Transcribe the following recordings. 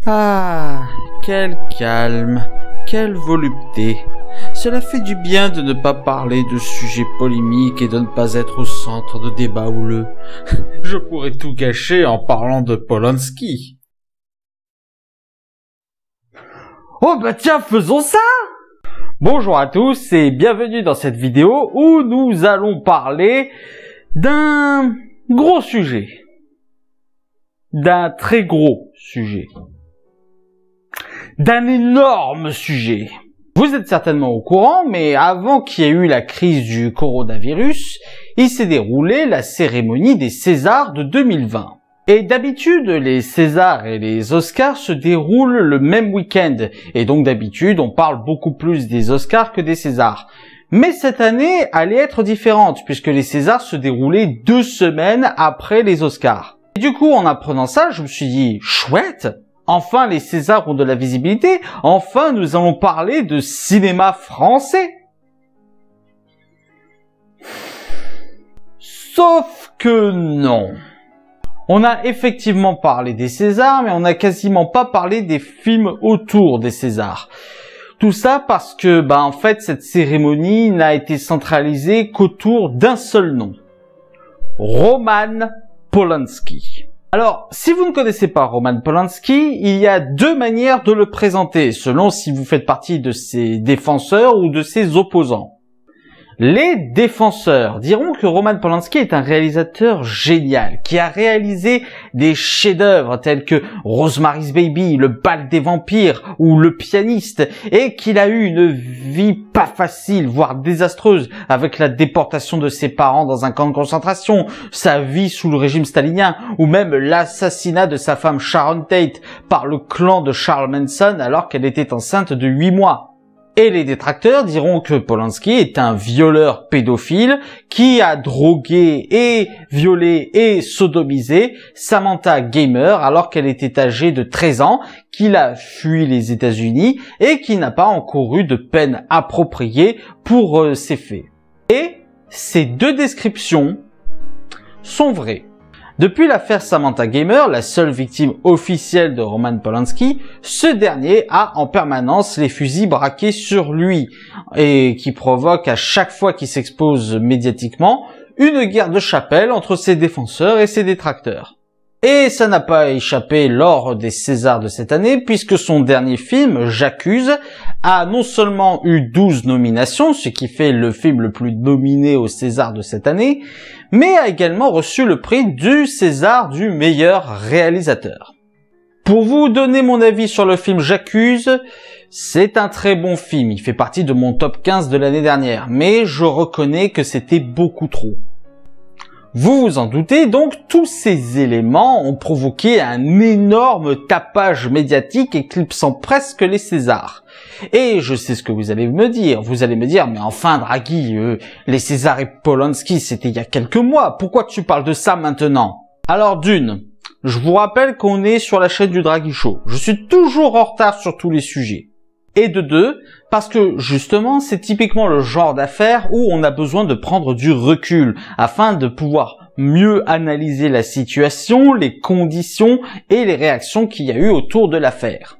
Ah, quel calme, quelle volupté. Cela fait du bien de ne pas parler de sujets polémiques et de ne pas être au centre de débats houleux. Je pourrais tout gâcher en parlant de Polanski. Oh bah tiens, faisons ça! Bonjour à tous et bienvenue dans cette vidéo où nous allons parler d'un gros sujet. D'un très gros sujet. D'un énorme sujet. Vous êtes certainement au courant, mais avant qu'il y ait eu la crise du coronavirus, il s'est déroulé la cérémonie des Césars de 2020. Et d'habitude, les Césars et les Oscars se déroulent le même week-end, et donc d'habitude, on parle beaucoup plus des Oscars que des Césars. Mais cette année allait être différente, puisque les Césars se déroulaient 2 semaines après les Oscars. Et du coup, en apprenant ça, je me suis dit, chouette! Enfin, les Césars ont de la visibilité. Enfin, nous allons parler de cinéma français. Sauf que non. On a effectivement parlé des Césars, mais on n'a quasiment pas parlé des films autour des Césars. Tout ça parce que, en fait, cette cérémonie n'a été centralisée qu'autour d'un seul nom. Roman Polanski. Alors, si vous ne connaissez pas Roman Polanski, il y a 2 manières de le présenter, selon si vous faites partie de ses défenseurs ou de ses opposants. Les défenseurs diront que Roman Polanski est un réalisateur génial, qui a réalisé des chefs-d'œuvre tels que Rosemary's Baby, Le Bal des Vampires ou Le Pianiste, et qu'il a eu une vie pas facile, voire désastreuse, avec la déportation de ses parents dans un camp de concentration, sa vie sous le régime stalinien, ou même l'assassinat de sa femme Sharon Tate par le clan de Charles Manson alors qu'elle était enceinte de 8 mois. Et les détracteurs diront que Polanski est un violeur pédophile qui a drogué et violé et sodomisé Samantha Gamer alors qu'elle était âgée de 13 ans, qu'il a fui les États-Unis et qui n'a pas encouru de peine appropriée pour ces faits. Et ces 2 descriptions sont vraies. Depuis l'affaire Samantha Gamer, la seule victime officielle de Roman Polanski, ce dernier a en permanence les fusils braqués sur lui et qui provoque à chaque fois qu'il s'expose médiatiquement une guerre de chapelle entre ses défenseurs et ses détracteurs. Et ça n'a pas échappé lors des Césars de cette année puisque son dernier film, J'accuse, a non seulement eu 12 nominations, ce qui fait le film le plus nominé aux Césars de cette année, mais a également reçu le prix du César du meilleur réalisateur. Pour vous donner mon avis sur le film J'accuse, c'est un très bon film, il fait partie de mon top 15 de l'année dernière, mais je reconnais que c'était beaucoup trop. Vous vous en doutez, donc tous ces éléments ont provoqué un énorme tapage médiatique éclipsant presque les Césars. Et je sais ce que vous allez me dire. Vous allez me dire, mais enfin Draghi, les Césars et Polanski, c'était il y a quelques mois. Pourquoi tu parles de ça maintenant? Alors d'une, je vous rappelle qu'on est sur la chaîne du Draghi Show. Je suis toujours en retard sur tous les sujets. Et de 2, parce que justement, c'est typiquement le genre d'affaire où on a besoin de prendre du recul afin de pouvoir mieux analyser la situation, les conditions et les réactions qu'il y a eu autour de l'affaire,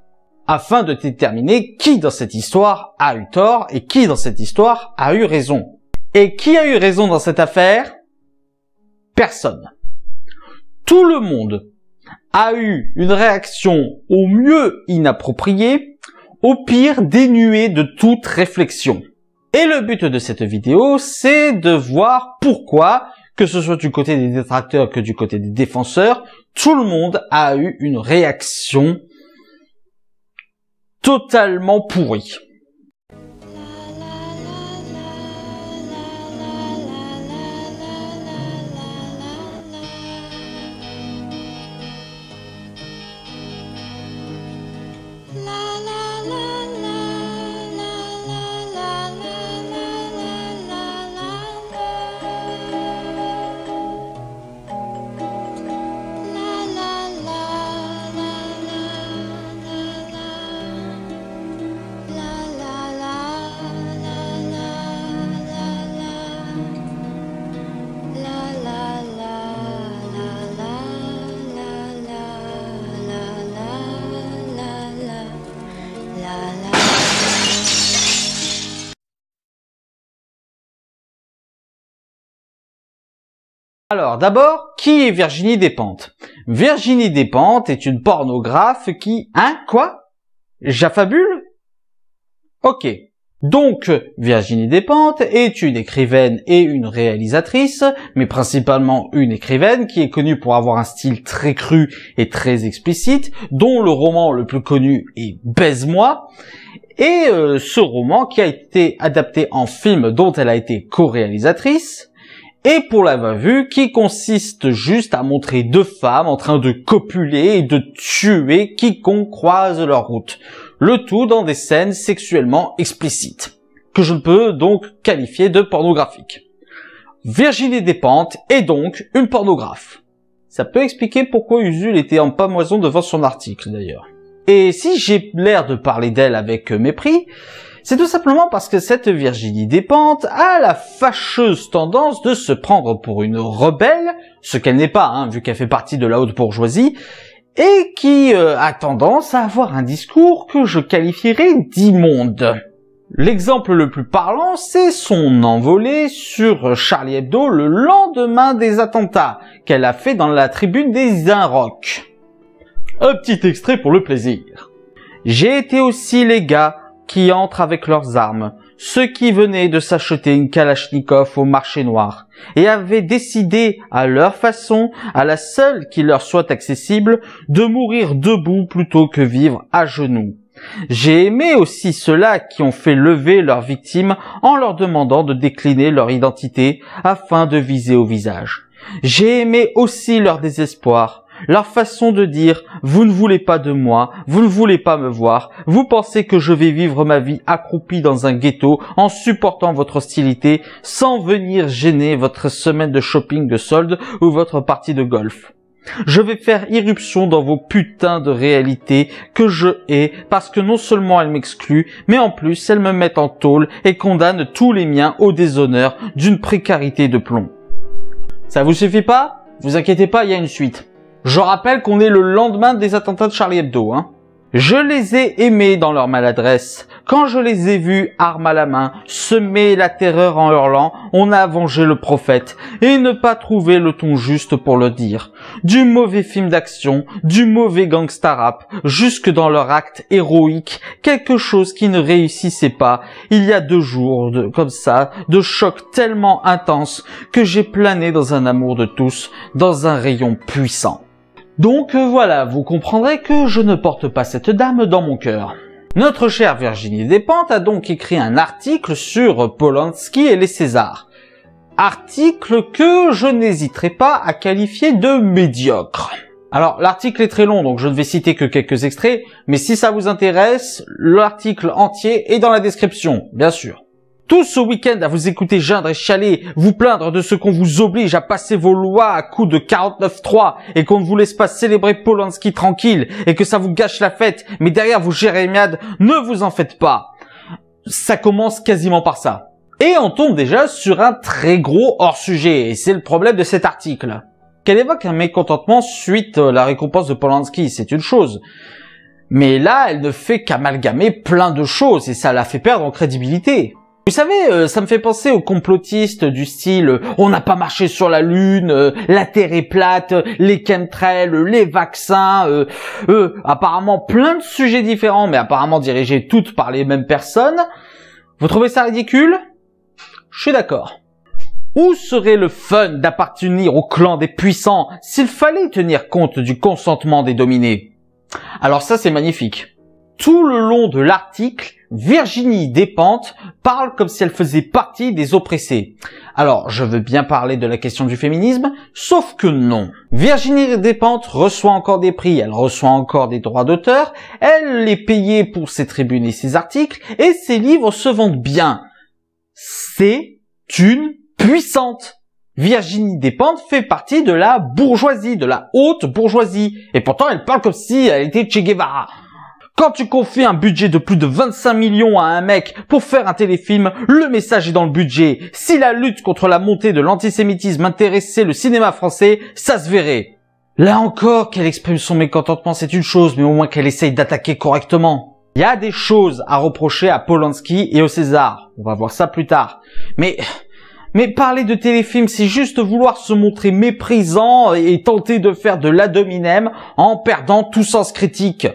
afin de déterminer qui dans cette histoire a eu tort et qui dans cette histoire a eu raison. Et qui a eu raison dans cette affaire? Personne. Tout le monde a eu une réaction au mieux inappropriée, au pire dénué de toute réflexion. Et le but de cette vidéo, c'est de voir pourquoi, que ce soit du côté des détracteurs que du côté des défenseurs, tout le monde a eu une réaction totalement pourrie. La Alors d'abord, qui est Virginie Despentes? Virginie Despentes est une pornographe qui... Hein? Quoi? J'affabule? Ok. Donc, Virginie Despentes est une écrivaine et une réalisatrice, mais principalement une écrivaine qui est connue pour avoir un style très cru et très explicite, dont le roman le plus connu est Baise-moi, et ce roman qui a été adapté en film dont elle a été co-réalisatrice, et pour l'avoir vu, qui consiste juste à montrer deux femmes en train de copuler et de tuer quiconque croise leur route. Le tout dans des scènes sexuellement explicites, que je ne peux donc qualifier de pornographiques. Virginie Despentes est donc une pornographe. Ça peut expliquer pourquoi Usul était en pamoison devant son article d'ailleurs. Et si j'ai l'air de parler d'elle avec mépris, c'est tout simplement parce que cette Virginie Despentes a la fâcheuse tendance de se prendre pour une rebelle, ce qu'elle n'est pas, hein, vu qu'elle fait partie de la haute bourgeoisie, et qui a tendance à avoir un discours que je qualifierais d'immonde. L'exemple le plus parlant, c'est son envolée sur Charlie Hebdo le lendemain des attentats, qu'elle a fait dans la tribune des Inrocks. Un petit extrait pour le plaisir. J'ai été aussi les gars qui entrent avec leurs armes, ceux qui venaient de s'acheter une Kalachnikov au marché noir, et avaient décidé, à leur façon, à la seule qui leur soit accessible, de mourir debout plutôt que vivre à genoux. J'ai aimé aussi ceux-là qui ont fait lever leurs victimes en leur demandant de décliner leur identité afin de viser au visage. J'ai aimé aussi leur désespoir, leur façon de dire « Vous ne voulez pas de moi, vous ne voulez pas me voir, vous pensez que je vais vivre ma vie accroupie dans un ghetto en supportant votre hostilité sans venir gêner votre semaine de shopping de soldes ou votre partie de golf. Je vais faire irruption dans vos putains de réalités que je hais parce que non seulement elles m'excluent, mais en plus elles me mettent en tôle et condamnent tous les miens au déshonneur d'une précarité de plomb. » Ça vous suffit pas? Vous inquiétez pas, il y a une suite. Je rappelle qu'on est le lendemain des attentats de Charlie Hebdo, hein. Je les ai aimés dans leur maladresse. Quand je les ai vus, armes à la main, semer la terreur en hurlant, on a vengé le prophète, et ne pas trouver le ton juste pour le dire. Du mauvais film d'action, du mauvais gangsta rap, jusque dans leur acte héroïque, quelque chose qui ne réussissait pas, il y a 2 jours, comme ça, de chocs tellement intenses, que j'ai plané dans un amour de tous, dans un rayon puissant. Donc voilà, vous comprendrez que je ne porte pas cette dame dans mon cœur. Notre chère Virginie Despentes a donc écrit un article sur Polanski et les Césars. Article que je n'hésiterai pas à qualifier de médiocre. Alors l'article est très long donc je ne vais citer que quelques extraits, mais si ça vous intéresse, l'article entier est dans la description, bien sûr. Tout ce week-end à vous écouter geindre et chialer, vous plaindre de ce qu'on vous oblige à passer vos lois à coups de 49.3 et qu'on ne vous laisse pas célébrer Polanski tranquille et que ça vous gâche la fête, mais derrière vos jérémiades, ne vous en faites pas. Ça commence quasiment par ça. Et on tombe déjà sur un très gros hors-sujet, et c'est le problème de cet article. Qu'elle évoque un mécontentement suite à la récompense de Polanski, c'est une chose. Mais là, elle ne fait qu'amalgamer plein de choses et ça la fait perdre en crédibilité. Vous savez, ça me fait penser aux complotistes du style « on n'a pas marché sur la lune, la terre est plate, les chemtrails, les vaccins, apparemment plein de sujets différents, mais apparemment dirigés toutes par les mêmes personnes. Vous trouvez ça ridicule? Je suis d'accord. Où serait le fun d'appartenir au clan des puissants s'il fallait tenir compte du consentement des dominés? Alors ça, c'est magnifique. Tout le long de l'article, Virginie Despentes parle comme si elle faisait partie des oppressés. Alors, je veux bien parler de la question du féminisme, sauf que non. Virginie Despentes reçoit encore des prix, elle reçoit encore des droits d'auteur, elle est payée pour ses tribunes et ses articles, et ses livres se vendent bien. C'est une puissante. Virginie Despentes fait partie de la bourgeoisie, de la haute bourgeoisie, et pourtant elle parle comme si elle était Che Guevara. Quand tu confies un budget de plus de 25 millions à un mec pour faire un téléfilm, le message est dans le budget. Si la lutte contre la montée de l'antisémitisme intéressait le cinéma français, ça se verrait. Là encore, qu'elle exprime son mécontentement, c'est une chose, mais au moins qu'elle essaye d'attaquer correctement. Il y a des choses à reprocher à Polanski et au César. On va voir ça plus tard. Mais Mais parler de téléfilm, c'est juste vouloir se montrer méprisant et tenter de faire de l'ad hominem en perdant tout sens critique.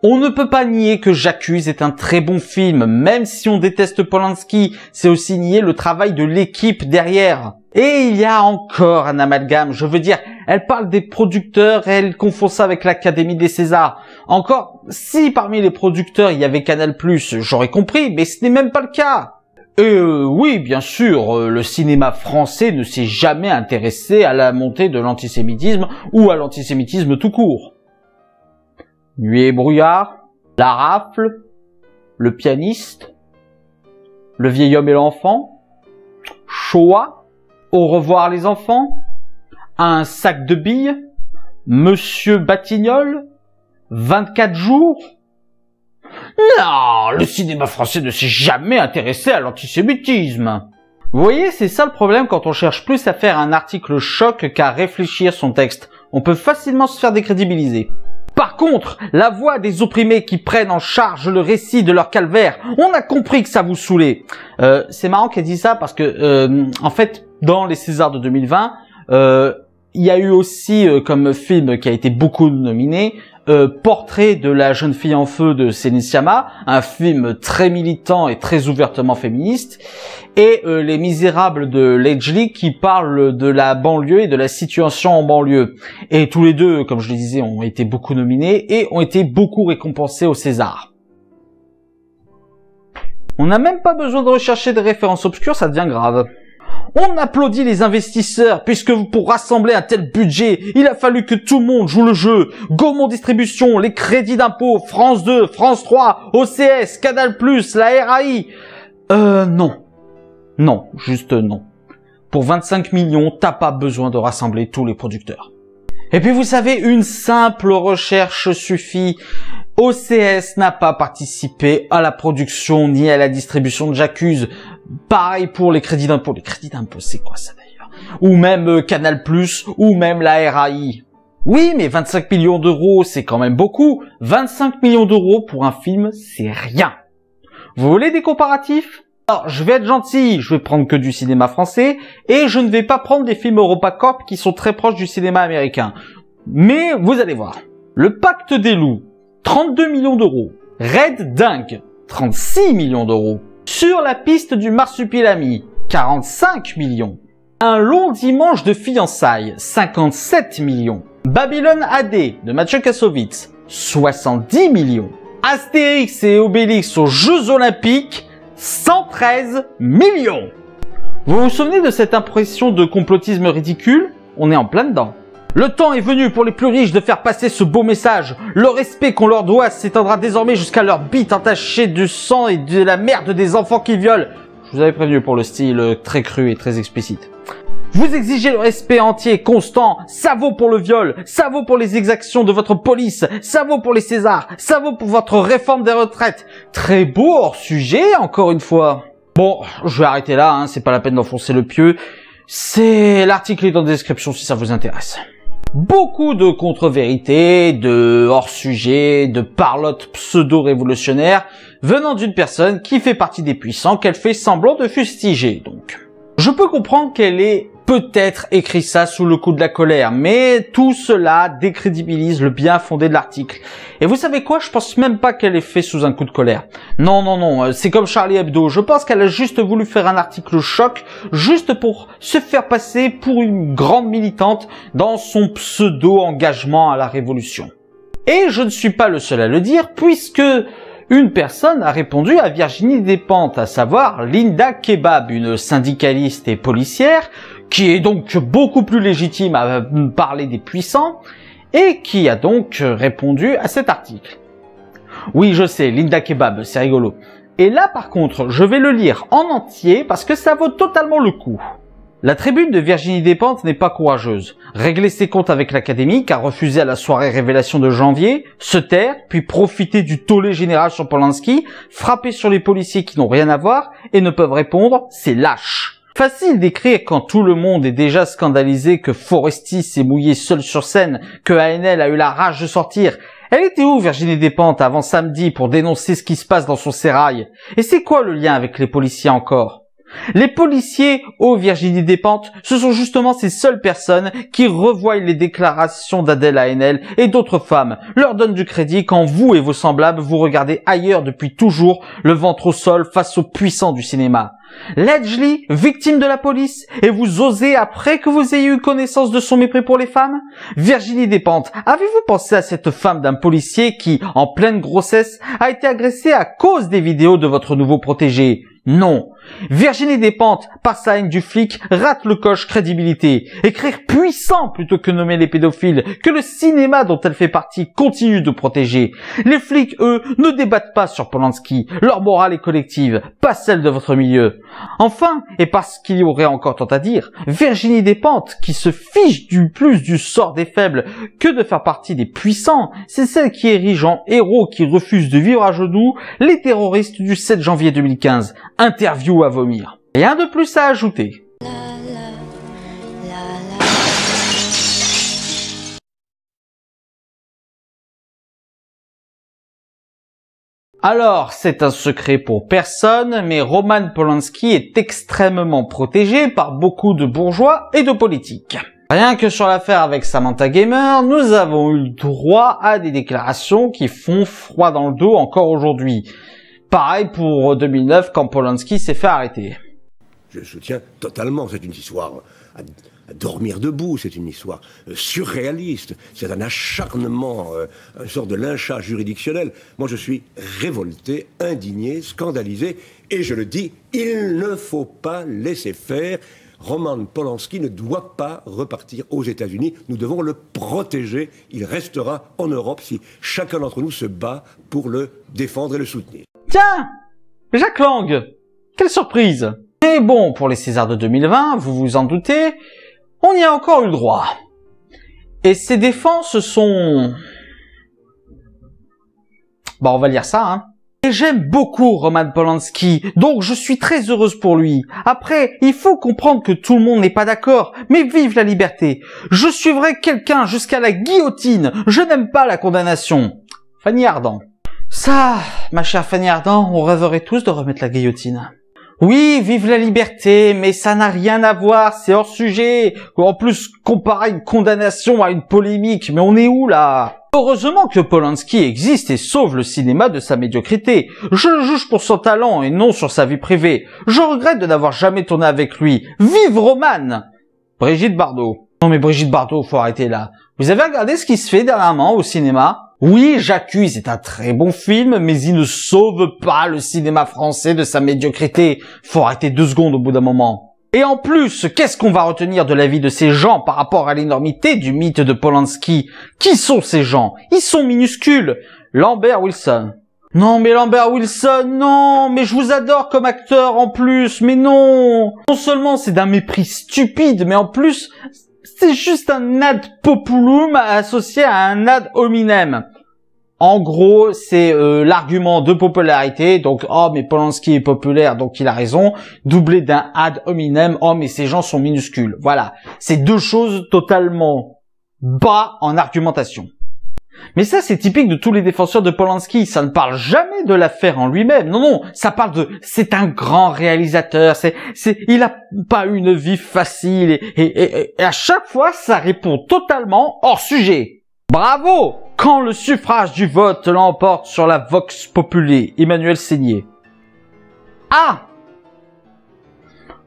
On ne peut pas nier que J'accuse est un très bon film, même si on déteste Polanski, c'est aussi nier le travail de l'équipe derrière. Et il y a encore un amalgame, je veux dire, elle parle des producteurs et elle confond ça avec l'Académie des Césars. Encore, si parmi les producteurs il y avait Canal+, j'aurais compris, mais ce n'est même pas le cas. Et oui, bien sûr, le cinéma français ne s'est jamais intéressé à la montée de l'antisémitisme ou à l'antisémitisme tout court. Nuit et brouillard, La Rafle, Le Pianiste, Le vieil homme et l'enfant, Shoah, Au revoir les enfants, Un sac de billes, Monsieur Batignolles, 24 jours. Non, le cinéma français ne s'est jamais intéressé à l'antisémitisme. Vous voyez, c'est ça le problème quand on cherche plus à faire un article choc qu'à réfléchir son texte. On peut facilement se faire décrédibiliser. Par contre, la voix des opprimés qui prennent en charge le récit de leur calvaire, on a compris que ça vous saoulait. C'est marrant qu'elle dise ça parce que, en fait, dans les Césars de 2020, il y a eu aussi comme film qui a été beaucoup nominé, Portrait de la jeune fille en feu de Céline Sciamma, un film très militant et très ouvertement féministe, et Les Misérables de Ledgely qui parle de la banlieue et de la situation en banlieue. Et tous les deux, comme je le disais, ont été beaucoup nominés et ont été beaucoup récompensés au César. On n'a même pas besoin de rechercher des références obscures, ça devient grave. On applaudit les investisseurs, puisque pour rassembler un tel budget, il a fallu que tout le monde joue le jeu. Gaumont Distribution, les crédits d'impôt, France 2, France 3, OCS, Canal+, la RAI. Non. Non, juste non. Pour 25 millions, t'as pas besoin de rassembler tous les producteurs. Et puis vous savez, une simple recherche suffit. OCS n'a pas participé à la production ni à la distribution de J'accuse. Pareil pour les crédits d'impôt. Les crédits d'impôt, c'est quoi ça d'ailleurs? Ou même Canal+, ou même la RAI. Oui, mais 25 millions d'euros, c'est quand même beaucoup. 25 millions d'euros pour un film, c'est rien. Vous voulez des comparatifs? Alors, je vais être gentil, je vais prendre que du cinéma français, et je ne vais pas prendre des films EuropaCorp qui sont très proches du cinéma américain. Mais vous allez voir. Le Pacte des loups, 32 millions d'euros. Red Dingue, 36 millions d'euros. Sur la piste du Marsupilami, 45 millions. Un long dimanche de fiançailles, 57 millions. Babylone AD de Mathieu Kassovitz, 70 millions. Astérix et Obélix aux Jeux Olympiques, 113 millions. Vous vous souvenez de cette impression de complotisme ridicule? On est en plein dedans. Le temps est venu pour les plus riches de faire passer ce beau message. Le respect qu'on leur doit s'étendra désormais jusqu'à leur bite entachée de sang et de la merde des enfants qu'ils violent. Je vous avais prévenu pour le style très cru et très explicite. Vous exigez le respect entier et constant. Ça vaut pour le viol, ça vaut pour les exactions de votre police, ça vaut pour les Césars, ça vaut pour votre réforme des retraites. Très beau hors sujet, encore une fois. Bon, je vais arrêter là, hein, c'est pas la peine d'enfoncer le pieu. L'article est dans la description si ça vous intéresse. Beaucoup de contre-vérités, de hors-sujet, de parlotte pseudo-révolutionnaire venant d'une personne qui fait partie des puissants qu'elle fait semblant de fustiger, donc. Je peux comprendre qu'elle ait peut-être écrit ça sous le coup de la colère, mais tout cela décrédibilise le bien fondé de l'article. Et vous savez quoi? Je pense même pas qu'elle ait fait sous un coup de colère. Non, non, non, c'est comme Charlie Hebdo. Je pense qu'elle a juste voulu faire un article choc, juste pour se faire passer pour une grande militante dans son pseudo-engagement à la révolution. Et je ne suis pas le seul à le dire, puisque une personne a répondu à Virginie Despentes, à savoir Linda Kebab, une syndicaliste et policière, qui est donc beaucoup plus légitime à parler des puissants, et qui a donc répondu à cet article. Oui, je sais, Linda Kebab, c'est rigolo. Et là, par contre, je vais le lire en entier parce que ça vaut totalement le coup. La tribune de Virginie Despentes n'est pas courageuse. Régler ses comptes avec l'Académie, car refuser à la soirée révélation de janvier, se taire, puis profiter du tollé général sur Polanski, frapper sur les policiers qui n'ont rien à voir et ne peuvent répondre, c'est lâche. Facile d'écrire quand tout le monde est déjà scandalisé que Foresti s'est mouillé seul sur scène, que ANL a eu la rage de sortir. Elle était où Virginie Despentes avant samedi pour dénoncer ce qui se passe dans son sérail? Et c'est quoi le lien avec les policiers encore? Les policiers, ô Virginie Despentes, ce sont justement ces seules personnes qui revoient les déclarations d'Adèle Haenel et d'autres femmes, leur donnent du crédit quand vous et vos semblables vous regardez ailleurs depuis toujours, le ventre au sol face aux puissants du cinéma. Ledgely, victime de la police, et vous osez après que vous ayez eu connaissance de son mépris pour les femmes? Virginie Despentes, avez-vous pensé à cette femme d'un policier qui, en pleine grossesse, a été agressée à cause des vidéos de votre nouveau protégé? Non. Virginie Despentes, par sa haine du flic, rate le coche crédibilité. Écrire puissant plutôt que nommer les pédophiles, que le cinéma dont elle fait partie continue de protéger. Les flics, eux, ne débattent pas sur Polanski. Leur morale est collective, pas celle de votre milieu. Enfin, et parce qu'il y aurait encore tant à dire, Virginie Despentes, qui se fiche du plus du sort des faibles que de faire partie des puissants, c'est celle qui érige en héros qui refusent de vivre à genoux les terroristes du 7 janvier 2015. Interview à vomir. Rien de plus à ajouter. Alors, c'est un secret pour personne, mais Roman Polanski est extrêmement protégé par beaucoup de bourgeois et de politiques. Rien que sur l'affaire avec Samantha Gamer, nous avons eu le droit à des déclarations qui font froid dans le dos encore aujourd'hui. Pareil pour 2009 quand Polanski s'est fait arrêter. Je soutiens totalement, c'est une histoire à dormir debout, c'est une histoire surréaliste, c'est un acharnement, une sorte de lynchage juridictionnel. Moi je suis révolté, indigné, scandalisé, et je le dis, il ne faut pas laisser faire. Roman Polanski ne doit pas repartir aux États-Unis. Nous devons le protéger. Il restera en Europe si chacun d'entre nous se bat pour le défendre et le soutenir. Tiens, Jack Lang, quelle surprise! Mais bon, pour les Césars de 2020, vous vous en doutez, on y a encore eu le droit. Et ces défenses sont... Bon, on va lire ça, hein. Et j'aime beaucoup Roman Polanski, donc je suis très heureuse pour lui. Après, il faut comprendre que tout le monde n'est pas d'accord, mais vive la liberté. Je suivrai quelqu'un jusqu'à la guillotine, je n'aime pas la condamnation. Fanny Ardant. Ça, ma chère Fanny Ardant, on rêverait tous de remettre la guillotine. Oui, vive la liberté, mais ça n'a rien à voir, c'est hors sujet. En plus, comparer une condamnation à une polémique, mais on est où là? Heureusement que Polanski existe et sauve le cinéma de sa médiocrité. Je le juge pour son talent et non sur sa vie privée. Je regrette de n'avoir jamais tourné avec lui. Vive Roman! Brigitte Bardot. Non mais Brigitte Bardot, faut arrêter là. Vous avez regardé ce qui se fait dernièrement au cinéma? Oui, J'accuse est un très bon film, mais il ne sauve pas le cinéma français de sa médiocrité. Faut arrêter 2 secondes au bout d'un moment. Et en plus, qu'est-ce qu'on va retenir de la vie de ces gens par rapport à l'énormité du mythe de Polanski? Qui sont ces gens? Ils sont minuscules. Lambert Wilson. Non mais Lambert Wilson, non, mais je vous adore comme acteur en plus, mais non. Non seulement c'est d'un mépris stupide, mais en plus... c'est juste un ad populum associé à un ad hominem. En gros, c'est l'argument de popularité, donc « Oh, mais Polanski est populaire, donc il a raison », doublé d'un ad hominem « Oh, mais ces gens sont minuscules ». Voilà, c'est 2 choses totalement bas en argumentation. Mais ça, c'est typique de tous les défenseurs de Polanski. Ça ne parle jamais de l'affaire en lui-même. Non, non, ça parle de... c'est un grand réalisateur. Il a pas eu une vie facile. Et à chaque fois, ça répond totalement hors sujet. Bravo! Quand le suffrage du vote l'emporte sur la vox populi. Emmanuel Seigné. Ah!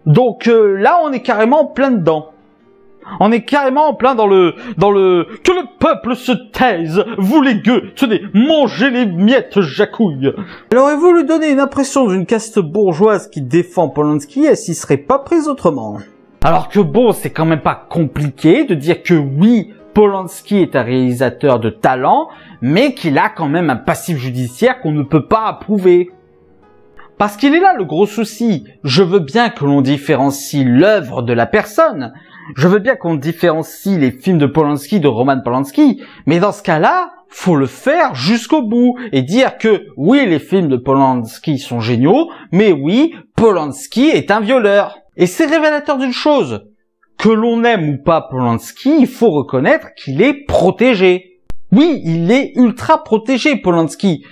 Donc là, on est carrément plein dedans. On est carrément en plein dans le que le peuple se taise, vous les gueux, tenez, mangez les miettes jacouille. Elle aurait voulu donner une impression d'une caste bourgeoise qui défend Polanski, elle s'y serait pas prise autrement. Alors que bon, c'est quand même pas compliqué de dire que oui, Polanski est un réalisateur de talent, mais qu'il a quand même un passif judiciaire qu'on ne peut pas approuver. Parce qu'il est là le gros souci. Je veux bien que l'on différencie l'œuvre de la personne. Je veux bien qu'on différencie les films de Polanski de Roman Polanski. Mais dans ce cas-là, faut le faire jusqu'au bout et dire que oui, les films de Polanski sont géniaux, mais oui, Polanski est un violeur. Et c'est révélateur d'une chose. Que l'on aime ou pas Polanski, il faut reconnaître qu'il est protégé. Oui, il est ultra protégé, Polanski.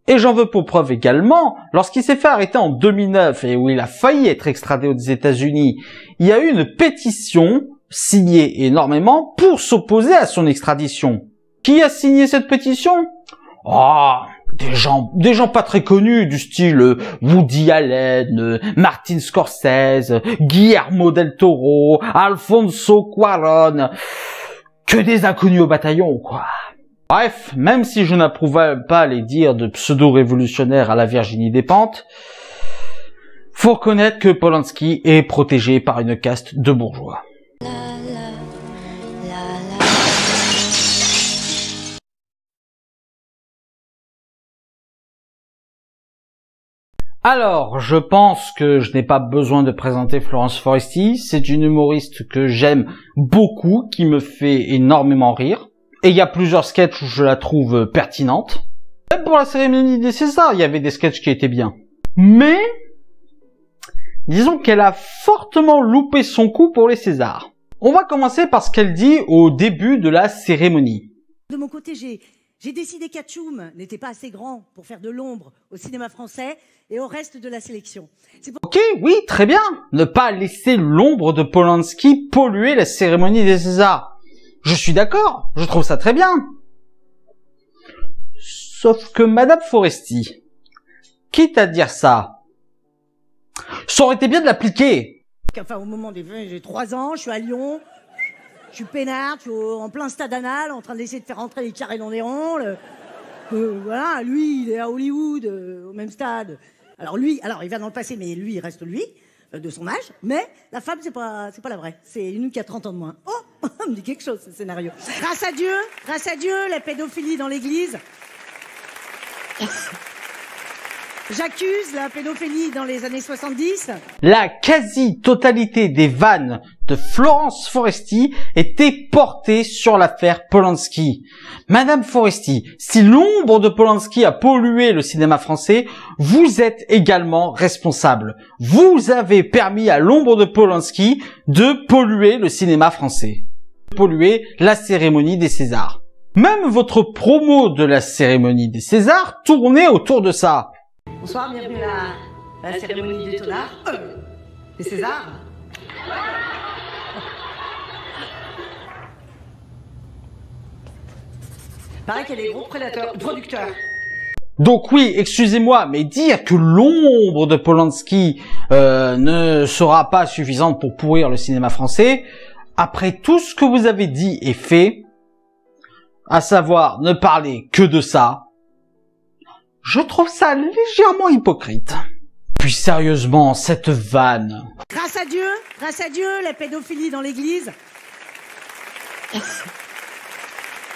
Et j'en veux pour preuve également, lorsqu'il s'est fait arrêter en 2009 et où il a failli être extradé aux États-Unis, il y a eu une pétition signée énormément pour s'opposer à son extradition. Qui a signé cette pétition? Des gens pas très connus du style Woody Allen, Martin Scorsese, Guillermo del Toro, Alfonso Cuarón, que des inconnus au bataillon, quoi. Bref, même si je n'approuvais pas les dires de pseudo-révolutionnaires à la Virginie Despentes, faut reconnaître que Polanski est protégé par une caste de bourgeois. Alors, je pense que je n'ai pas besoin de présenter Florence Foresti. C'est une humoriste que j'aime beaucoup, qui me fait énormément rire. Et il y a plusieurs sketchs où je la trouve pertinente. Même pour la cérémonie des Césars, il y avait des sketchs qui étaient bien. Mais, disons qu'elle a fortement loupé son coup pour les Césars. On va commencer par ce qu'elle dit au début de la cérémonie. De mon côté, j'ai décidé qu'Atchoum n'était pas assez grand pour faire de l'ombre au cinéma français et au reste de la sélection. Ok, oui, très bien. Ne pas laisser l'ombre de Polanski polluer la cérémonie des Césars. Je suis d'accord, je trouve ça très bien. Sauf que Madame Foresti, quitte à dire ça, ça aurait été bien de l'appliquer. Enfin, au moment des faits, j'ai 3 ans, je suis à Lyon, je suis peinard, je suis en plein stade anal, en train d'essayer de faire rentrer les carrés dans les ronds. Voilà, lui, il est à Hollywood, au même stade. Alors lui, il va dans le passé, mais lui, il reste lui, de son âge. Mais la femme, c'est pas la vraie. C'est une qui a 30 ans de moins. Oh, me dit quelque chose, ce scénario. Grâce à Dieu, la pédophilie dans l'église. J'accuse la pédophilie dans les années 70. La quasi-totalité des vannes de Florence Foresti était portée sur l'affaire Polanski. Madame Foresti, si l'ombre de Polanski a pollué le cinéma français, vous êtes également responsable. Vous avez permis à l'ombre de Polanski de polluer le cinéma français. Polluer la cérémonie des Césars. Même votre promo de la cérémonie des Césars tournait autour de ça. Bonsoir, bienvenue à la cérémonie des Tonards, des Césars. Pareil qu'il y a des gros producteurs. Donc oui, excusez-moi, mais dire que l'ombre de Polanski ne sera pas suffisante pour pourrir le cinéma français, après tout ce que vous avez dit et fait, à savoir ne parler que de ça, je trouve ça légèrement hypocrite. Puis sérieusement, cette vanne. Grâce à Dieu, la pédophilie dans l'église.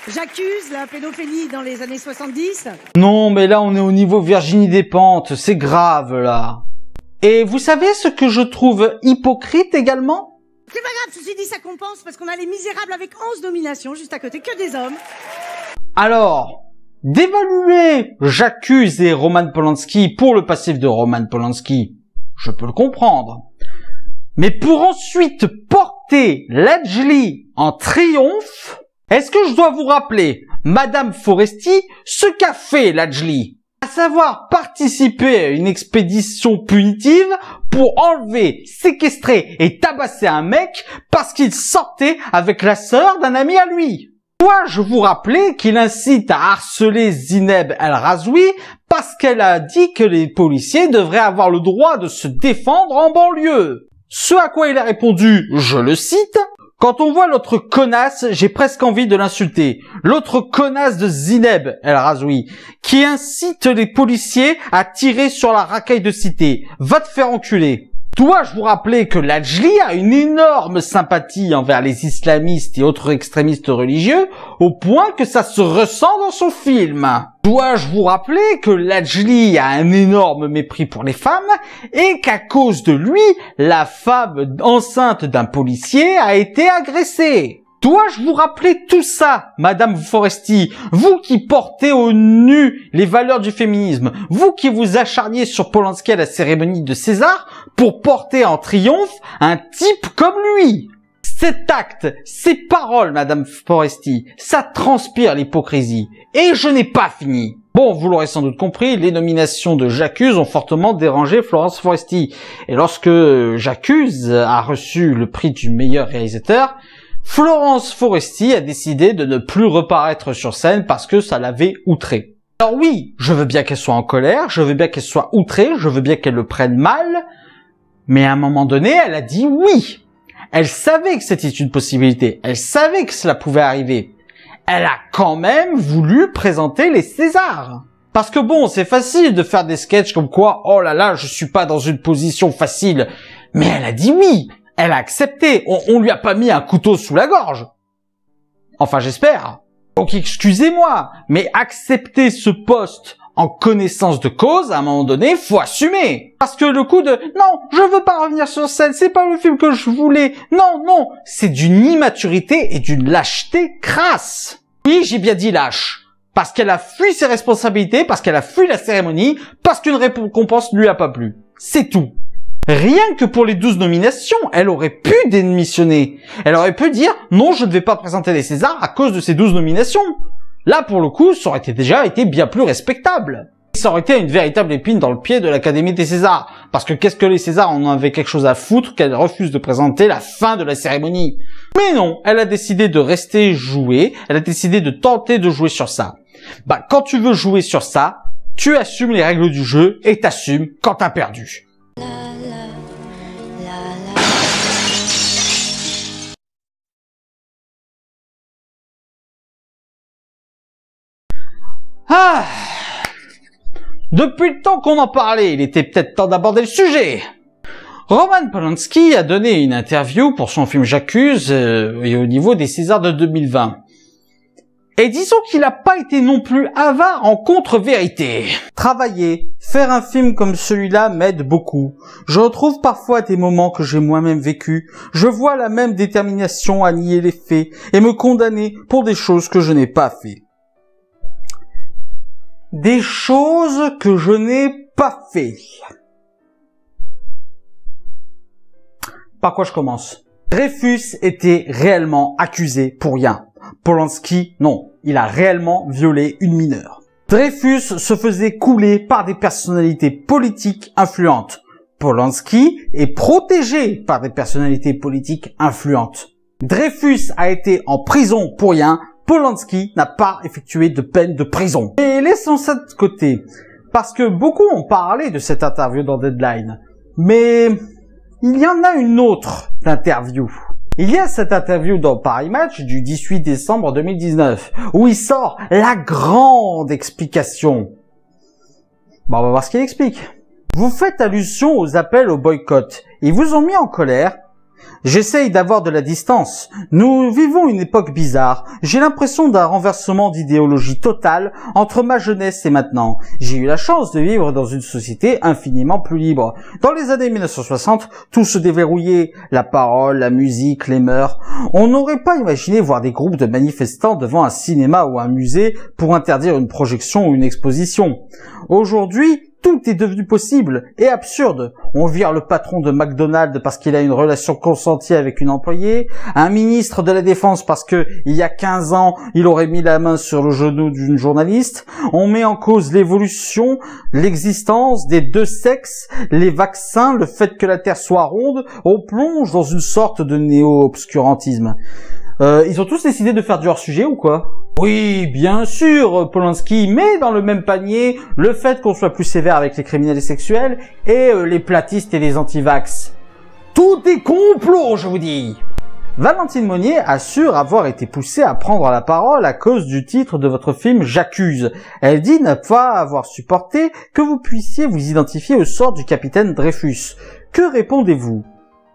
J'accuse la pédophilie dans les années 70. Non, mais là on est au niveau Virginie Despentes, c'est grave là. Et vous savez ce que je trouve hypocrite également? C'est pas grave, ceci dit, ça compense parce qu'on a Les Misérables avec 11 nominations juste à côté, que des hommes. Alors, d'évaluer J'accuse et Roman Polanski pour le passif de Roman Polanski, je peux le comprendre. Mais pour ensuite porter Lajli en triomphe, est-ce que je dois vous rappeler, Madame Foresti, ce qu'a fait Lajli? À savoir participer à une expédition punitive pour enlever, séquestrer et tabasser un mec parce qu'il sortait avec la sœur d'un ami à lui. Dois-je vous rappeler qu'il incite à harceler Zineb El Razoui parce qu'elle a dit que les policiers devraient avoir le droit de se défendre en banlieue? Ce à quoi il a répondu, je le cite, « Quand on voit l'autre connasse, j'ai presque envie de l'insulter. L'autre connasse de Zineb El Razoui, qui incite les policiers à tirer sur la racaille de cité. Va te faire enculer. » Dois-je vous rappeler que Lajli a une énorme sympathie envers les islamistes et autres extrémistes religieux, au point que ça se ressent dans son film? Dois-je vous rappeler que Lajli a un énorme mépris pour les femmes et qu'à cause de lui, la femme enceinte d'un policier a été agressée? Dois-je vous rappeler tout ça, Madame Foresti, vous qui portez au nu les valeurs du féminisme, vous qui vous acharniez sur Polanski à la cérémonie de César pour porter en triomphe un type comme lui? Cet acte, ces paroles, Madame Foresti, ça transpire l'hypocrisie. Et je n'ai pas fini. Bon, vous l'aurez sans doute compris, les nominations de J'accuse ont fortement dérangé Florence Foresti. Et lorsque J'accuse a reçu le prix du meilleur réalisateur, Florence Foresti a décidé de ne plus reparaître sur scène parce que ça l'avait outrée. Alors oui, je veux bien qu'elle soit en colère, je veux bien qu'elle soit outrée, je veux bien qu'elle le prenne mal, mais à un moment donné, elle a dit oui. Elle savait que c'était une possibilité, elle savait que cela pouvait arriver. Elle a quand même voulu présenter les Césars. Parce que bon, c'est facile de faire des sketchs comme quoi, oh là là, je suis pas dans une position facile. Mais elle a dit oui, elle a accepté, on lui a pas mis un couteau sous la gorge. Enfin, j'espère. Donc excusez-moi, mais accepter ce poste en connaissance de cause, à un moment donné, faut assumer. Parce que le coup de « non, je veux pas revenir sur scène, c'est pas le film que je voulais, non », c'est d'une immaturité et d'une lâcheté crasse. Oui, j'ai bien dit lâche. Parce qu'elle a fui ses responsabilités, parce qu'elle a fui la cérémonie, parce qu'une récompense ne lui a pas plu. C'est tout. Rien que pour les 12 nominations, elle aurait pu démissionner. Elle aurait pu dire « non, je ne vais pas présenter les Césars à cause de ces 12 nominations ». Là, pour le coup, ça aurait déjà été bien plus respectable. Ça aurait été une véritable épine dans le pied de l'Académie des Césars. Parce que qu'est-ce que les Césars en avaient quelque chose à foutre qu'elle refuse de présenter la fin de la cérémonie. Mais non, elle a décidé de rester jouer, elle a décidé de tenter de jouer sur ça. Bah, quand tu veux jouer sur ça, tu assumes les règles du jeu et t'assumes quand t'as perdu. Ah! Depuis le temps qu'on en parlait, il était peut-être temps d'aborder le sujet. Roman Polanski a donné une interview pour son film J'accuse et au niveau des Césars de 2020. Et disons qu'il n'a pas été non plus avare en contre-vérité. Travailler, faire un film comme celui-là m'aide beaucoup. Je retrouve parfois des moments que j'ai moi-même vécus. Je vois la même détermination à nier les faits et me condamner pour des choses que je n'ai pas fait. Des choses que je n'ai pas fait. Par quoi je commence? Dreyfus était réellement accusé pour rien. Polanski, non, il a réellement violé une mineure. Dreyfus se faisait couler par des personnalités politiques influentes. Polanski est protégé par des personnalités politiques influentes. Dreyfus a été en prison pour rien. Polanski n'a pas effectué de peine de prison. Et laissons ça de côté, parce que beaucoup ont parlé de cette interview dans Deadline, mais il y en a une autre d'interview. Il y a cette interview dans Paris Match du 18 décembre 2019, où il sort la grande explication. Bon, on va voir ce qu'il explique. Vous faites allusion aux appels au boycott. Ils vous ont mis en colère. J'essaye d'avoir de la distance. Nous vivons une époque bizarre. J'ai l'impression d'un renversement d'idéologie totale entre ma jeunesse et maintenant. J'ai eu la chance de vivre dans une société infiniment plus libre. Dans les années 1960, tout se déverrouillait. La parole, la musique, les mœurs. On n'aurait pas imaginé voir des groupes de manifestants devant un cinéma ou un musée pour interdire une projection ou une exposition. Aujourd'hui, tout est devenu possible et absurde. On vire le patron de McDonald's parce qu'il a une relation consentie avec une employée, un ministre de la Défense parce que, il y a 15 ans, il aurait mis la main sur le genou d'une journaliste. On met en cause l'évolution, l'existence des deux sexes, les vaccins, le fait que la Terre soit ronde. On plonge dans une sorte de néo-obscurantisme. Ils ont tous décidé de faire du hors-sujet ou quoi? Oui, bien sûr, Polanski met dans le même panier le fait qu'on soit plus sévère avec les criminels sexuels et les platistes et les anti-vax. Tout est complot, je vous dis. Valentine Monnier assure avoir été poussée à prendre la parole à cause du titre de votre film J'accuse. Elle dit ne pas avoir supporté que vous puissiez vous identifier au sort du capitaine Dreyfus. Que répondez-vous?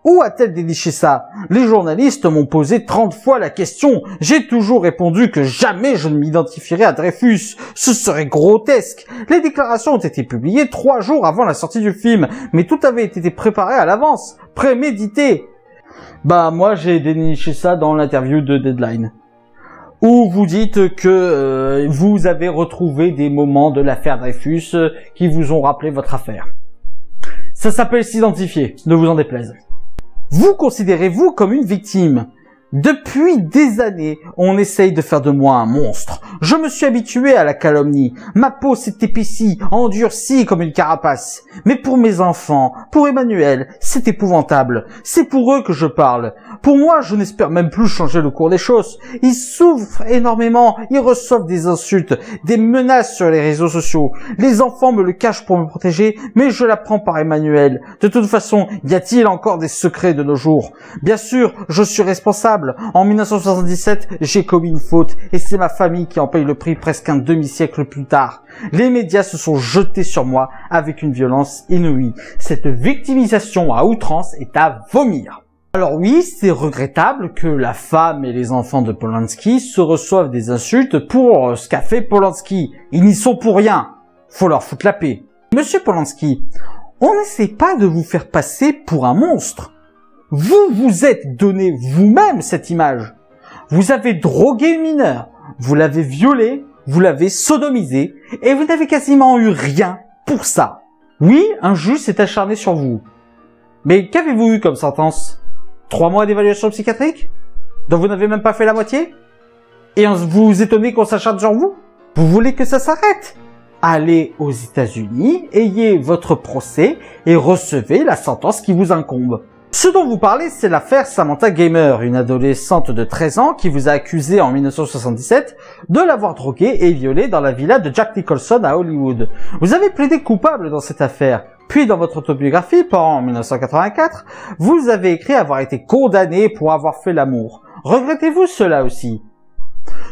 Où a-t-elle déniché ça? Les journalistes m'ont posé 30 fois la question. J'ai toujours répondu que jamais je ne m'identifierais à Dreyfus. Ce serait grotesque. Les déclarations ont été publiées 3 jours avant la sortie du film, mais tout avait été préparé à l'avance, prémédité. Bah moi j'ai déniché ça dans l'interview de Deadline, où vous dites que vous avez retrouvé des moments de l'affaire Dreyfus qui vous ont rappelé votre affaire. Ça s'appelle s'identifier, ne vous en déplaise. Vous considérez-vous comme une victime. Depuis des années, on essaye de faire de moi un monstre. Je me suis habitué à la calomnie. Ma peau s'est épaissie, endurcie comme une carapace. Mais pour mes enfants, pour Emmanuel, c'est épouvantable. C'est pour eux que je parle. Pour moi, je n'espère même plus changer le cours des choses. Ils souffrent énormément. Ils reçoivent des insultes, des menaces sur les réseaux sociaux. Les enfants me le cachent pour me protéger, mais je l'apprends par Emmanuel. De toute façon, y a-t-il encore des secrets de nos jours? Bien sûr, je suis responsable. En 1977, j'ai commis une faute et c'est ma famille qui en paye le prix presque un demi-siècle plus tard. Les médias se sont jetés sur moi avec une violence inouïe. Cette victimisation à outrance est à vomir. Alors oui, c'est regrettable que la femme et les enfants de Polanski se reçoivent des insultes pour ce qu'a fait Polanski. Ils n'y sont pour rien. Faut leur foutre la paix. Monsieur Polanski, on n'essaie pas de vous faire passer pour un monstre. Vous vous êtes donné vous-même cette image. Vous avez drogué une mineure, vous l'avez violée, vous l'avez sodomisée, et vous n'avez quasiment eu rien pour ça. Oui, un juge s'est acharné sur vous. Mais qu'avez-vous eu comme sentence? 3 mois d'évaluation psychiatrique? Dont vous n'avez même pas fait la moitié? Et vous vous étonnez qu'on s'acharne sur vous? Vous voulez que ça s'arrête? Allez aux États-Unis, ayez votre procès et recevez la sentence qui vous incombe. Ce dont vous parlez, c'est l'affaire Samantha Gamer, une adolescente de 13 ans qui vous a accusé en 1977 de l'avoir droguée et violée dans la villa de Jack Nicholson à Hollywood. Vous avez plaidé coupable dans cette affaire. Puis dans votre autobiographie, en 1984, vous avez écrit avoir été condamné pour avoir fait l'amour. Regrettez-vous cela aussi?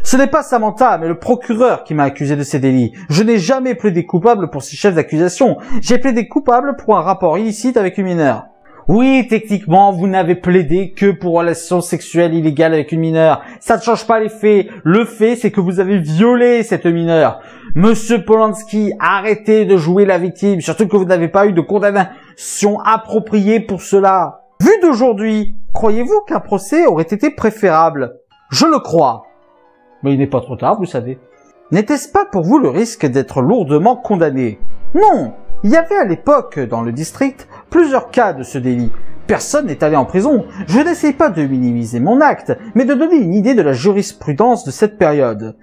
Ce n'est pas Samantha, mais le procureur qui m'a accusé de ces délits. Je n'ai jamais plaidé coupable pour ces chefs d'accusation. J'ai plaidé coupable pour un rapport illicite avec une mineure. Oui, techniquement, vous n'avez plaidé que pour relation sexuelle illégale avec une mineure. Ça ne change pas les faits. Le fait, c'est que vous avez violé cette mineure. Monsieur Polanski, arrêtez de jouer la victime, surtout que vous n'avez pas eu de condamnation appropriée pour cela. Vu d'aujourd'hui, croyez-vous qu'un procès aurait été préférable? Je le crois. Mais il n'est pas trop tard, vous savez. N'était-ce pas pour vous le risque d'être lourdement condamné? Non. Il y avait à l'époque, dans le district, plusieurs cas de ce délit. Personne n'est allé en prison. Je n'essaye pas de minimiser mon acte, mais de donner une idée de la jurisprudence de cette période.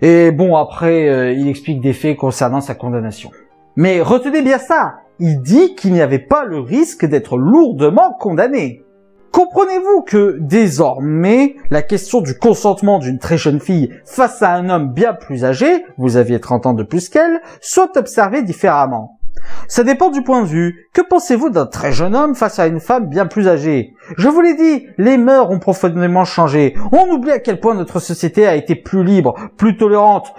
Et bon, après, il explique des faits concernant sa condamnation. Mais retenez bien ça, il dit qu'il n'y avait pas le risque d'être lourdement condamné. Comprenez-vous que, désormais, la question du consentement d'une très jeune fille face à un homme bien plus âgé, vous aviez 30 ans de plus qu'elle, soit observée différemment? Ça dépend du point de vue. Que pensez-vous d'un très jeune homme face à une femme bien plus âgée? Je vous l'ai dit, les mœurs ont profondément changé. On oublie à quel point notre société a été plus libre, plus tolérante.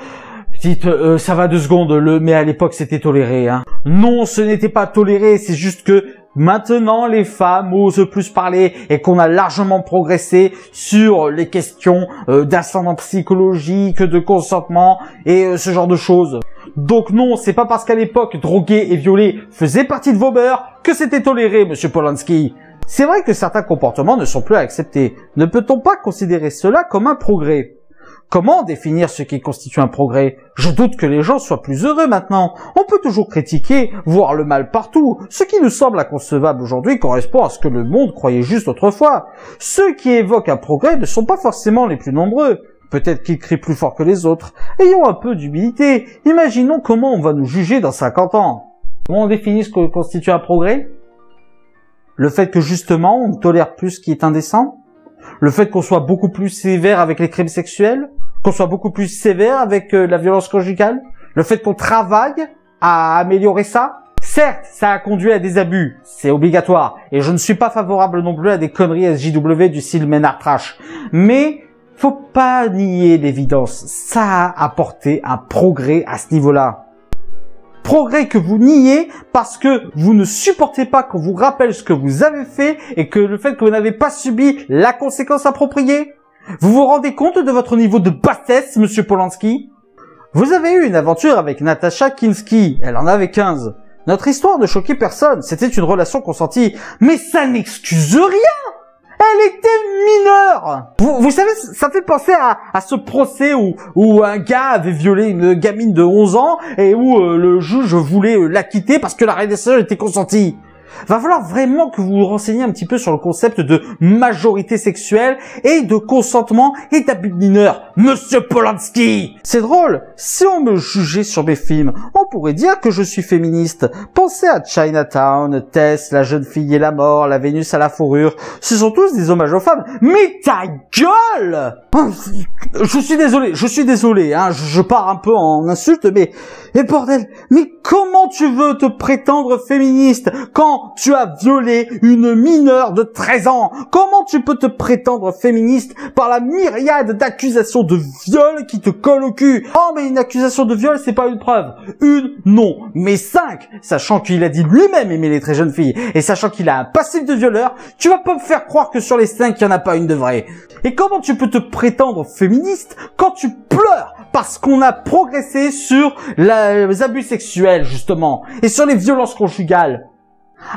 Dites, ça va 2 secondes, mais à l'époque c'était toléré, hein. Non, ce n'était pas toléré, c'est juste que maintenant les femmes osent plus parler et qu'on a largement progressé sur les questions d'ascendant psychologique, de consentement et ce genre de choses. Donc non, c'est pas parce qu'à l'époque droguer et violer faisait partie de vos mœurs que c'était toléré, monsieur Polanski. C'est vrai que certains comportements ne sont plus à accepter. Ne peut-on pas considérer cela comme un progrès? Comment définir ce qui constitue un progrès? Je doute que les gens soient plus heureux maintenant. On peut toujours critiquer, voir le mal partout. Ce qui nous semble inconcevable aujourd'hui correspond à ce que le monde croyait juste autrefois. Ceux qui évoquent un progrès ne sont pas forcément les plus nombreux. Peut-être qu'ils crient plus fort que les autres. Ayons un peu d'humilité. Imaginons comment on va nous juger dans 50 ans. Comment on définit ce que constitue un progrès? Le fait que justement on tolère plus ce qui est indécent? Le fait qu'on soit beaucoup plus sévère avec les crimes sexuels? Qu'on soit beaucoup plus sévère avec la violence conjugale? Le fait qu'on travaille à améliorer ça? Certes, ça a conduit à des abus, c'est obligatoire. Et je ne suis pas favorable non plus à des conneries SJW du style Ménard Trash. Mais faut pas nier l'évidence, ça a apporté un progrès à ce niveau-là. Progrès que vous niez parce que vous ne supportez pas qu'on vous rappelle ce que vous avez fait et que le fait que vous n'avez pas subi la conséquence appropriée. Vous vous rendez compte de votre niveau de bassesse, monsieur Polanski? Vous avez eu une aventure avec Natasha Kinski, elle en avait 15. Notre histoire ne choquait personne, c'était une relation consentie. Mais ça n'excuse rien! Elle était mineure. Vous savez, ça fait penser à ce procès où un gars avait violé une gamine de 11 ans et où le juge voulait l'acquitter parce que la relation était consentie. Va falloir vraiment que vous vous renseigniez un petit peu sur le concept de majorité sexuelle et de consentement et d'abus de mineurs, Monsieur Polanski. C'est drôle, si on me jugeait sur mes films, on pourrait dire que je suis féministe. Pensez à Chinatown, Tess, La jeune fille et la mort, La Vénus à la fourrure. Ce sont tous des hommages aux femmes. Mais ta gueule! Je suis désolé, hein, je pars un peu en insulte, mais bordel, mais comment tu veux te prétendre féministe quand tu as violé une mineure de 13 ans? Comment tu peux te prétendre féministe par la myriade d'accusations de viol qui te collent au cul? Oh, mais une accusation de viol, c'est pas une preuve. Une, non, mais 5, sachant qu'il a dit lui-même aimer les très jeunes filles, et sachant qu'il a un passif de violeur, tu vas pas me faire croire que sur les 5, il y en a pas une de vraie. Et comment tu peux te prétendre féministe quand tu pleures parce qu'on a progressé sur les abus sexuels, justement, et sur les violences conjugales?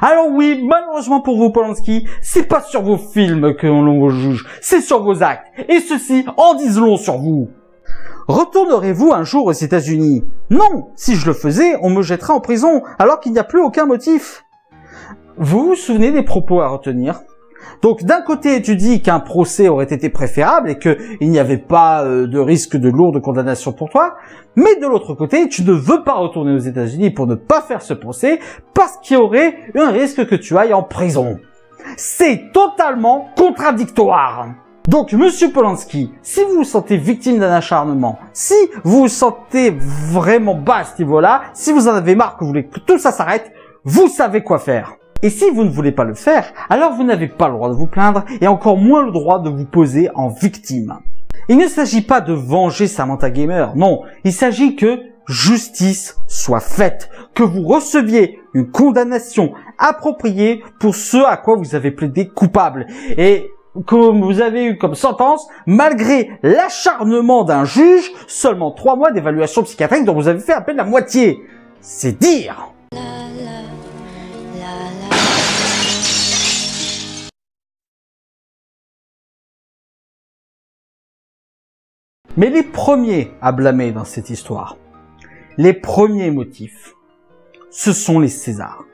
Alors oui, malheureusement pour vous, Polanski, c'est pas sur vos films que l'on vous juge, c'est sur vos actes. Et ceci en disent long sur vous. Retournerez-vous un jour aux États-Unis? Non, si je le faisais, on me jetterait en prison, alors qu'il n'y a plus aucun motif. Vous vous souvenez des propos à retenir? Donc d'un côté, tu dis qu'un procès aurait été préférable et qu'il n'y avait pas de risque de lourde condamnation pour toi, mais de l'autre côté, tu ne veux pas retourner aux États-Unis pour ne pas faire ce procès parce qu'il y aurait un risque que tu ailles en prison. C'est totalement contradictoire. Donc, Monsieur Polanski, si vous vous sentez victime d'un acharnement, si vous vous sentez vraiment bas à ce niveau-là, si vous en avez marre, que vous voulez que tout ça s'arrête, vous savez quoi faire. Et si vous ne voulez pas le faire, alors vous n'avez pas le droit de vous plaindre et encore moins le droit de vous poser en victime. Il ne s'agit pas de venger Samantha Gamer, non, il s'agit que justice soit faite, que vous receviez une condamnation appropriée pour ce à quoi vous avez plaidé coupable et que vous avez eu comme sentence, malgré l'acharnement d'un juge, seulement 3 mois d'évaluation psychiatrique dont vous avez fait à peine la moitié. C'est dire. Mais les premiers à blâmer dans cette histoire, les premiers motifs, ce sont les Césars.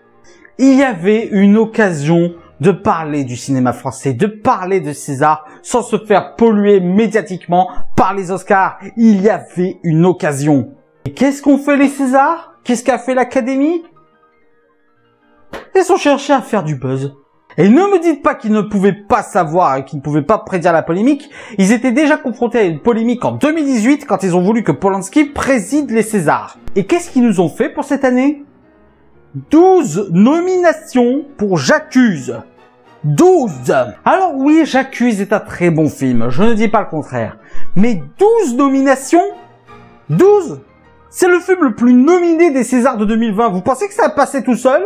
Il y avait une occasion de parler du cinéma français, de parler de César, sans se faire polluer médiatiquement par les Oscars. Il y avait une occasion. Et qu'est-ce qu'ont fait les Césars? Qu'est-ce qu'a fait l'Académie? Ils ont cherché à faire du buzz. Et ne me dites pas qu'ils ne pouvaient pas savoir et qu'ils ne pouvaient pas prédire la polémique. Ils étaient déjà confrontés à une polémique en 2018 quand ils ont voulu que Polanski préside les Césars. Et qu'est-ce qu'ils nous ont fait pour cette année? 12 nominations pour J'accuse. 12. Alors oui, J'accuse est un très bon film, je ne dis pas le contraire. Mais 12 nominations? 12? C'est le film le plus nominé des Césars de 2020. Vous pensez que ça a passé tout seul?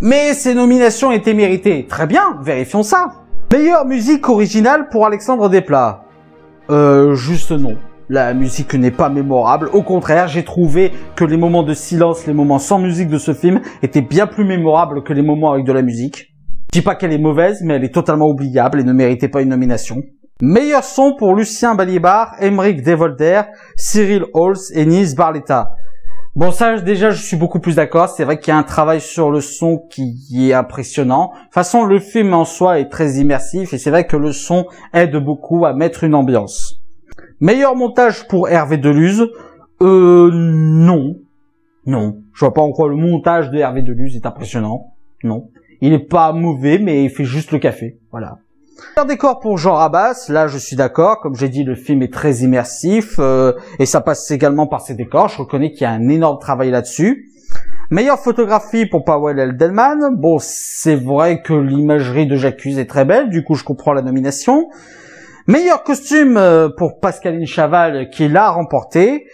Mais ces nominations étaient méritées. Très bien, vérifions ça. Meilleure musique originale pour Alexandre Desplat. Juste non. La musique n'est pas mémorable. Au contraire, j'ai trouvé que les moments de silence, les moments sans musique de ce film étaient bien plus mémorables que les moments avec de la musique. Je dis pas qu'elle est mauvaise, mais elle est totalement oubliable et ne méritait pas une nomination. Meilleur son pour Lucien Balibar, Émeric Devolder, Cyril Holz et Nils Barletta. Bon, ça, déjà, je suis beaucoup plus d'accord. C'est vrai qu'il y a un travail sur le son qui est impressionnant. De toute façon, le film en soi est très immersif et c'est vrai que le son aide beaucoup à mettre une ambiance. Meilleur montage pour Hervé Deleuze. Non. Non. Je vois pas en quoi le montage de Hervé Deleuze est impressionnant. Non. Il est pas mauvais, mais il fait juste le café. Voilà. Meilleur décor pour Jean Rabas, là je suis d'accord, comme j'ai dit le film est très immersif et ça passe également par ses décors, je reconnais qu'il y a un énorme travail là-dessus. Meilleure photographie pour Paweł Eldelman, bon c'est vrai que l'imagerie de J'accuse est très belle, du coup je comprends la nomination. Meilleur costume pour Pascaline Chaval qui l'a remporté,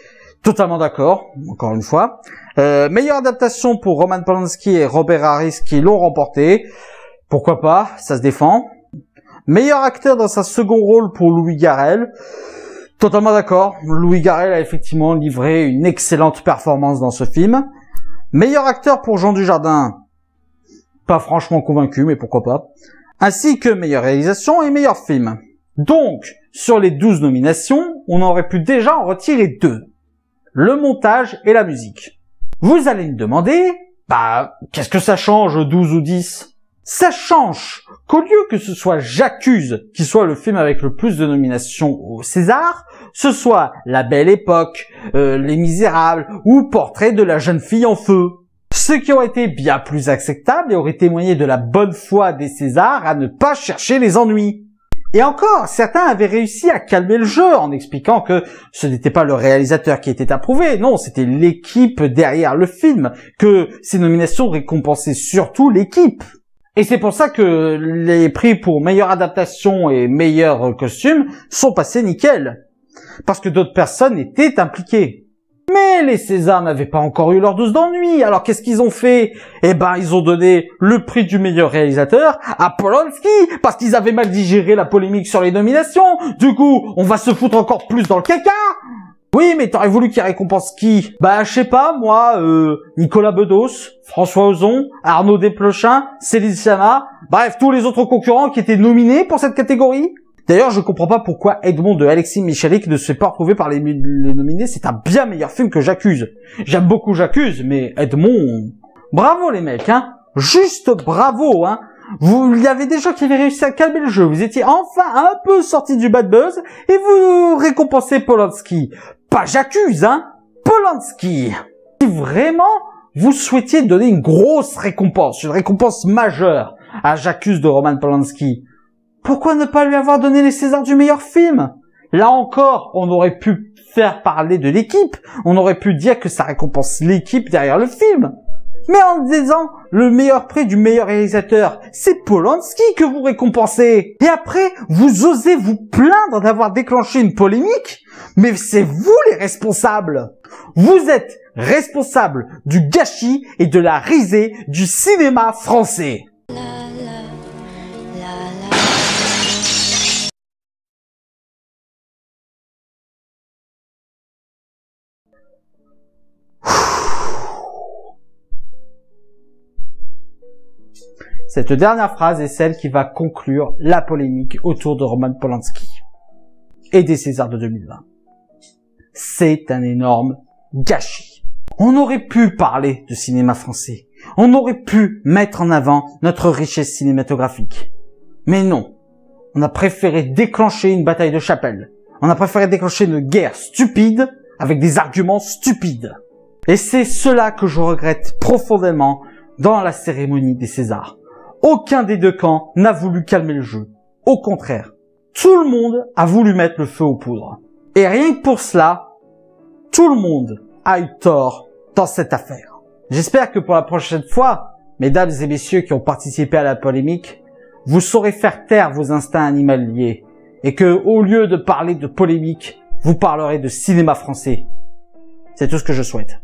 totalement d'accord, encore une fois. Meilleure adaptation pour Roman Polanski et Robert Harris qui l'ont remporté, pourquoi pas, ça se défend. Meilleur acteur dans sa second rôle pour Louis Garrel. Totalement d'accord. Louis Garrel a effectivement livré une excellente performance dans ce film. Meilleur acteur pour Jean Dujardin. Pas franchement convaincu, mais pourquoi pas. Ainsi que meilleure réalisation et meilleur film. Donc, sur les 12 nominations, on aurait pu déjà en retirer 2. Le montage et la musique. Vous allez me demander, Bah, qu'est-ce que ça change, 12 ou 10? Ça change qu'au lieu que ce soit J'accuse qui soit le film avec le plus de nominations au César, ce soit La Belle Époque, Les Misérables ou Portrait de la jeune fille en feu. Ce qui aurait été bien plus acceptable et aurait témoigné de la bonne foi des Césars à ne pas chercher les ennuis. Et encore, certains avaient réussi à calmer le jeu en expliquant que ce n'était pas le réalisateur qui était approuvé, non, c'était l'équipe derrière le film, que ces nominations récompensaient surtout l'équipe. Et c'est pour ça que les prix pour meilleure adaptation et meilleur costume sont passés nickel. Parce que d'autres personnes étaient impliquées. Mais les Césars n'avaient pas encore eu leur dose d'ennui, alors qu'est-ce qu'ils ont fait? Eh ben, ils ont donné le prix du meilleur réalisateur à Polanski, parce qu'ils avaient mal digéré la polémique sur les nominations. Du coup, on va se foutre encore plus dans le caca. Oui, mais t'aurais voulu qu'il récompense qui? Bah, je sais pas, moi, Nicolas Bedos, François Ozon, Arnaud Desplechin, Céline Sciamma, bref, tous les autres concurrents qui étaient nominés pour cette catégorie. D'ailleurs, je comprends pas pourquoi Edmond de Alexis Michalik ne se fait pas approuver par les nominés. C'est un bien meilleur film que J'accuse. J'aime beaucoup J'accuse, mais Edmond... Bravo les mecs, hein. Juste bravo, hein. Il y avait des gens qui avaient réussi à calmer le jeu. Vous étiez enfin un peu sortis du bad buzz et vous récompensez Polanski. Pas J'accuse, hein. Polanski. Si vraiment vous souhaitiez donner une grosse récompense, une récompense majeure à J'accuse de Roman Polanski, pourquoi ne pas lui avoir donné les Césars du meilleur film? Là encore, on aurait pu faire parler de l'équipe. On aurait pu dire que ça récompense l'équipe derrière le film. Mais en disant le meilleur prix du meilleur réalisateur, c'est Polanski que vous récompensez. Et après, vous osez vous plaindre d'avoir déclenché une polémique? Mais c'est vous les responsables. Vous êtes responsables du gâchis et de la risée du cinéma français. Cette dernière phrase est celle qui va conclure la polémique autour de Roman Polanski et des Césars de 2020. C'est un énorme gâchis. On aurait pu parler de cinéma français. On aurait pu mettre en avant notre richesse cinématographique. Mais non. On a préféré déclencher une bataille de chapelle. On a préféré déclencher une guerre stupide avec des arguments stupides. Et c'est cela que je regrette profondément dans la cérémonie des Césars. Aucun des deux camps n'a voulu calmer le jeu. Au contraire, tout le monde a voulu mettre le feu aux poudres. Et rien que pour cela, tout le monde a eu tort dans cette affaire. J'espère que pour la prochaine fois, mesdames et messieurs qui ont participé à la polémique, vous saurez faire taire vos instincts animaliers et que, au lieu de parler de polémique, vous parlerez de cinéma français. C'est tout ce que je souhaite.